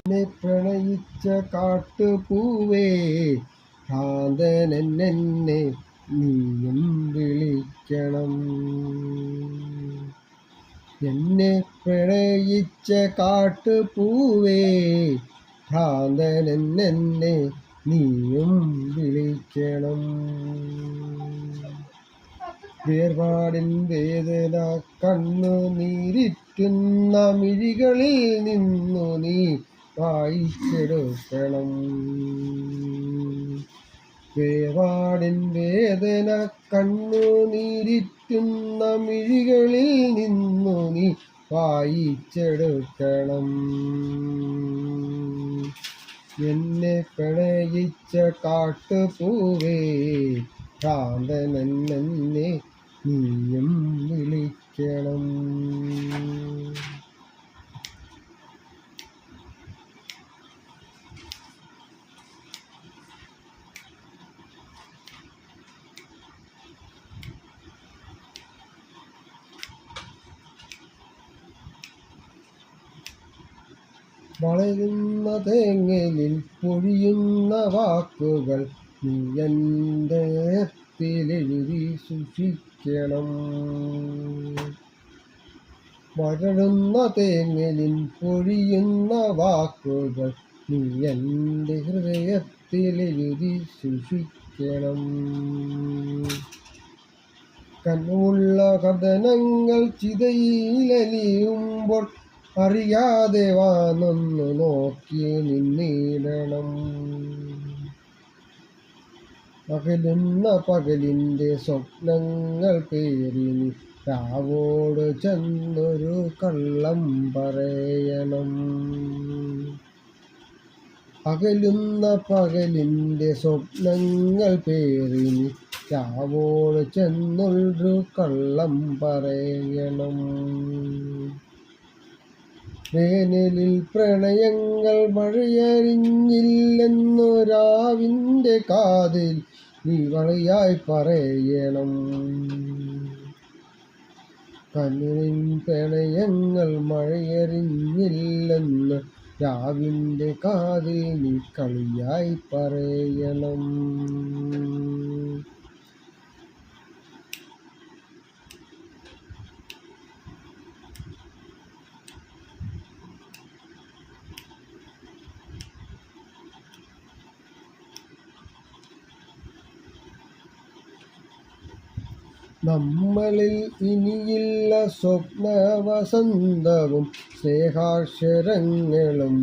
എന്നെ പ്രണയിച്ച കാട്ടുപൂവേ ഭ്രാന്തനെന്നെ നീയും വിളിക്കണം. എന്നെ പ്രണയിച്ച കാട്ടുപൂവേ ഭ്രാന്തനെന്നെ നീയും വിളിക്കണം. വേർപാടിൻ വേദന കണ്ണുനീരിറ്റുന്ന മിഴികളിൽ നിന്നു നീ വായിച്ചെടുക്കണം. വേർപാടിൻ വേദന കണ്ണുനീരിറ്റുന്ന മിഴികളിൽ നിന്നു നീ വായിച്ചെടുക്കണം. എന്നെ പ്രണയിച്ച കാട്ടുപൂവേ ഭ്രാന്തനെന്നെ നീയും വിളിക്കണം. വളരുന്ന തേങ്ങലിൽ പൊഴിയുന്ന വാക്കുകൾ നീ എൻ്റെ എഴുതി സൂക്ഷിക്കണം. വളരുന്ന തേങ്ങലിൽ പൊഴിയുന്ന വാക്കുകൾ നീ എൻ്റെ ഹൃദയത്തിലെഴുതി സൂക്ഷിക്കണം. കണ്ണുള്ള കഥനങ്ങൾ ചിതയിലലിയുമ്പോൾ അറിയാതെ വാനൊന്നു നോക്കി നിന്നിടണം. അകലുന്ന പകലിൻ്റെ സ്വപ്നങ്ങൾ പേറി നീ രാവോട് ചെന്നൊരു കള്ളം പറയണം. അകലുന്ന പകലിൻ്റെ സ്വപ്നങ്ങൾ പേറി നീ രാവോട് ചെന്നൊരു കള്ളം പറയണം. വേനലിൽ പ്രണയങ്ങൾ മഴയറിഞ്ഞില്ലെന്നു രാവിൻ്റെ കാതിൽ നീ വഴിയായി പറയണം. കണ്ണിൻ പ്രണയങ്ങൾ മഴയറിഞ്ഞില്ലെന്ന് രാവിൻ്റെ കാതിൽ നീ കളിയായി പറയണം. നമ്മളിൽ ഇനിയില്ല സ്വപ്നവസന്തവും സ്നേഹാക്ഷരങ്ങളും